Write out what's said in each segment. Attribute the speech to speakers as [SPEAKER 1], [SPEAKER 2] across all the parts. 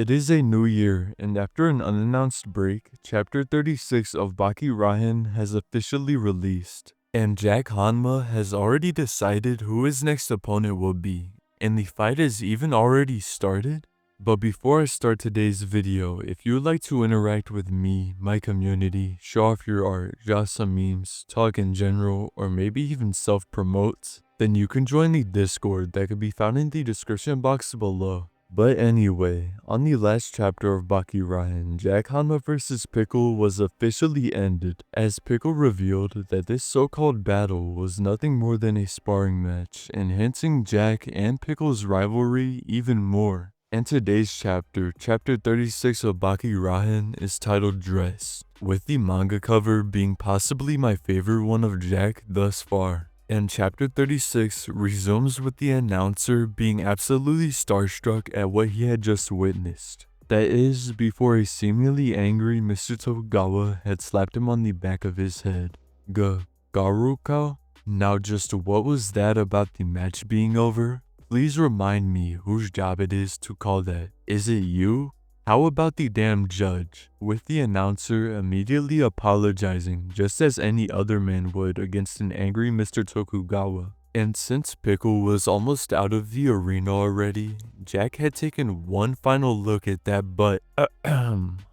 [SPEAKER 1] It is a new year, and after an unannounced break, Chapter 36 of Baki Rahen has officially released. And Jack Hanma has already decided who his next opponent will be, and the fight has even already started. But before I start today's video, if you would like to interact with me, my community, show off your art, draw some memes, talk in general, or maybe even self-promote, then you can join the Discord that can be found in the description box below. But anyway, on the last chapter of Baki Rahen, Jack Hanma vs Pickle was officially ended, as Pickle revealed that this so-called battle was nothing more than a sparring match, enhancing Jack and Pickle's rivalry even more. And today's chapter, Chapter 36 of Baki Rahen, is titled Dress, with the manga cover being possibly my favorite one of Jack thus far. And Chapter 36 resumes with the announcer being absolutely starstruck at what he had just witnessed. That is, before a seemingly angry Mr. Tokugawa had slapped him on the back of his head. Garuka? Now just what was that about the match being over? Please remind me whose job it is to call that. Is it you? How about the damn judge? With the announcer immediately apologizing just as any other man would against an angry Mr. Tokugawa. And since Pickle was almost out of the arena already, Jack had taken one final look at that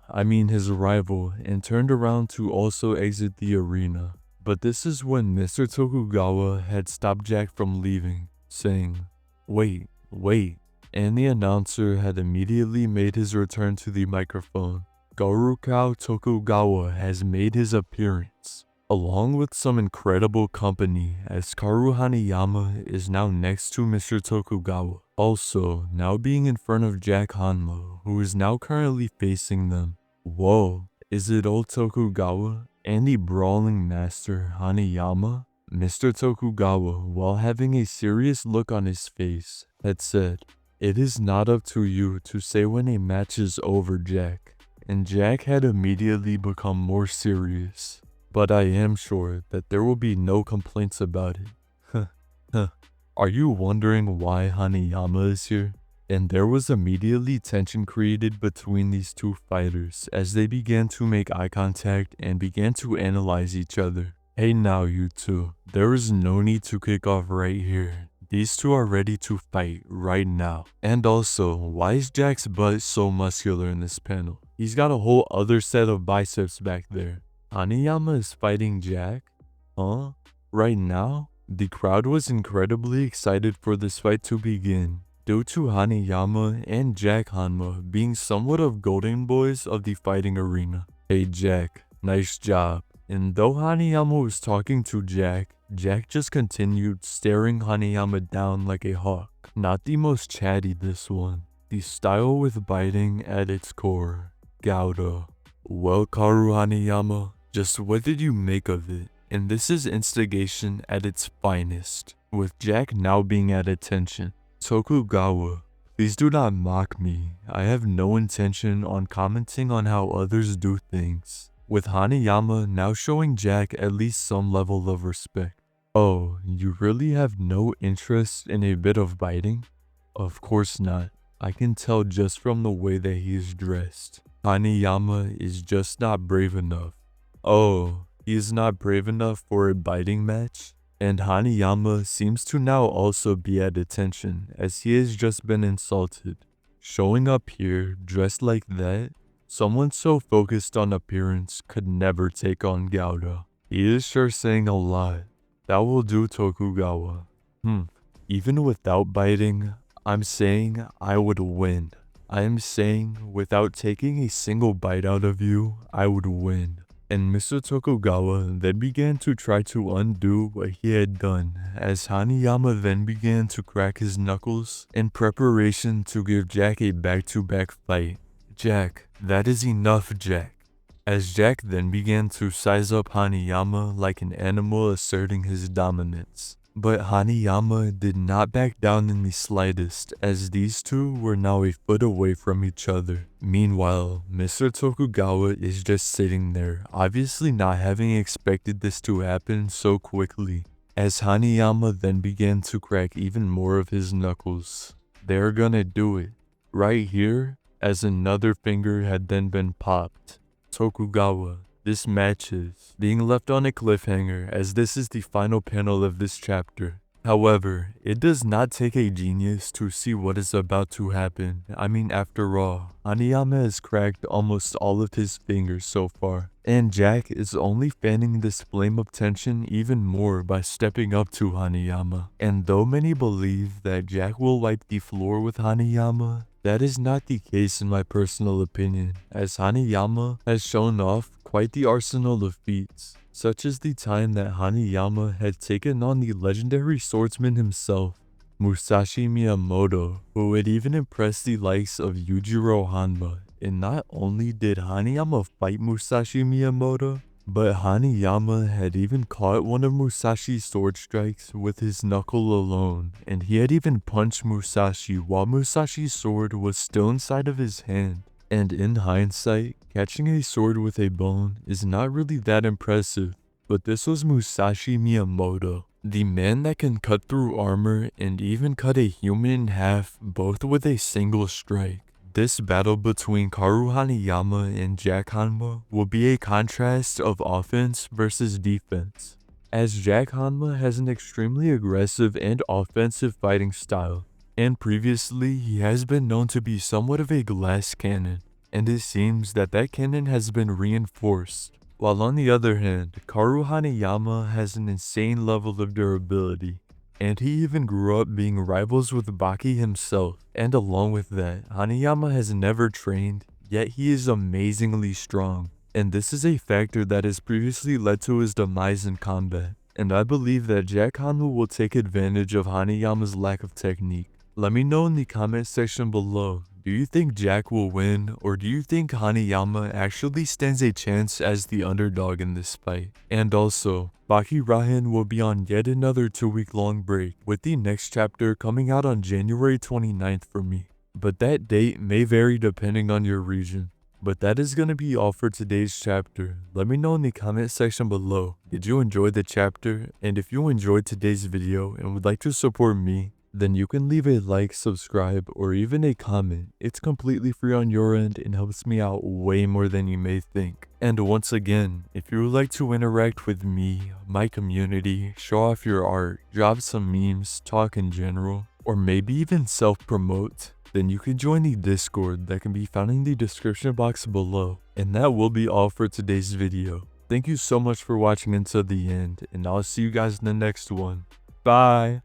[SPEAKER 1] I mean his rival, and turned around to also exit the arena. But this is when Mr. Tokugawa had stopped Jack from leaving, saying, "Wait. And the announcer had immediately made his return to the microphone. Garuka Tokugawa has made his appearance, along with some incredible company, as Kaoru Hanayama is now next to Mr. Tokugawa, also now being in front of Jack Hanma, who is now currently facing them. Whoa, is it old Tokugawa and the brawling master Hanayama?" Mr. Tokugawa, while having a serious look on his face, had said, "It is not up to you to say when a match is over, Jack." And Jack had immediately become more serious. "But I am sure that there will be no complaints about it." Are you wondering why Hanayama is here? And there was immediately tension created between these two fighters as they began to make eye contact and began to analyze each other. Hey now you two, there is no need to kick off right here. These two are ready to fight right now. And also, why is Jack's butt so muscular in this panel? He's got a whole other set of biceps back there. Hanayama is fighting Jack? Huh? Right now? The crowd was incredibly excited for this fight to begin, due to Hanayama and Jack Hanma being somewhat of golden boys of the fighting arena. Hey Jack, nice job. And though Hanayama was talking to Jack, Jack just continued staring Hanayama down like a hawk. Not the most chatty this one. The style with biting at its core. Gouda. Well, Kaoru Hanayama, just what did you make of it? And this is instigation at its finest, with Jack now being at attention. Tokugawa, please do not mock me. I have no intention on commenting on how others do things. With Hanayama now showing Jack at least some level of respect. Oh, you really have no interest in a bit of biting? Of course not. I can tell just from the way that he is dressed. Hanayama is just not brave enough. Oh, he is not brave enough for a biting match? And Hanayama seems to now also be at attention as he has just been insulted. Showing up here dressed like that? Someone so focused on appearance could never take on Gouda. He is sure saying a lot. That will do, Tokugawa. Even without biting, I'm saying I would win. I am saying without taking a single bite out of you, I would win. And Mr. Tokugawa then began to try to undo what he had done, as Hanayama then began to crack his knuckles in preparation to give Jack a back-to-back fight. Jack, that is enough, Jack. As Jack then began to size up Hanayama like an animal asserting his dominance. But Hanayama did not back down in the slightest, as these two were now a foot away from each other. Meanwhile, Mr. Tokugawa is just sitting there, obviously not having expected this to happen so quickly. As Hanayama then began to crack even more of his knuckles. They're gonna do it. Right here? as another finger had then been popped. Tokugawa. This matches, being left on a cliffhanger as this is the final panel of this chapter. However, it does not take a genius to see what is about to happen. I mean, after all, Hanayama has cracked almost all of his fingers so far, and Jack is only fanning this flame of tension even more by stepping up to Hanayama. And though many believe that Jack will wipe the floor with Hanayama, that is not the case in my personal opinion, as Hanayama has shown off quite the arsenal of feats, such as the time that Hanayama had taken on the legendary swordsman himself, Musashi Miyamoto, who had even impressed the likes of Yujiro Hanma. And not only did Hanayama fight Musashi Miyamoto, but Hanayama had even caught one of Musashi's sword strikes with his knuckle alone, and he had even punched Musashi while Musashi's sword was still inside of his hand. And in hindsight, catching a sword with a bone is not really that impressive, but this was Musashi Miyamoto, the man that can cut through armor and even cut a human in half both with a single strike. This battle between Kaoru Hanayama and Jack Hanma will be a contrast of offense versus defense, as Jack Hanma has an extremely aggressive and offensive fighting style, and previously he has been known to be somewhat of a glass cannon, and it seems that that cannon has been reinforced. While on the other hand, Kaoru Hanayama has an insane level of durability, and he even grew up being rivals with Baki himself. And along with that, Hanayama has never trained, yet he is amazingly strong. And this is a factor that has previously led to his demise in combat. And I believe that Jack Hanma will take advantage of Hanayama's lack of technique. Let me know in the comment section below. Do you think Jack will win, or do you think Hanayama actually stands a chance as the underdog in this fight? And also, Baki Rahen will be on yet another 2-week-long break, with the next chapter coming out on January 29th for me. But that date may vary depending on your region. But that is going to be all for today's chapter. Let me know in the comment section below. Did you enjoy the chapter? And if you enjoyed today's video and would like to support me, then you can leave a like, subscribe, or even a comment. It's completely free on your end and helps me out way more than you may think. And once again, if you would like to interact with me, my community, show off your art, drop some memes, talk in general, or maybe even self-promote, then you can join the Discord that can be found in the description box below. And that will be all for today's video. Thank you so much for watching until the end, and I'll see you guys in the next one. Bye!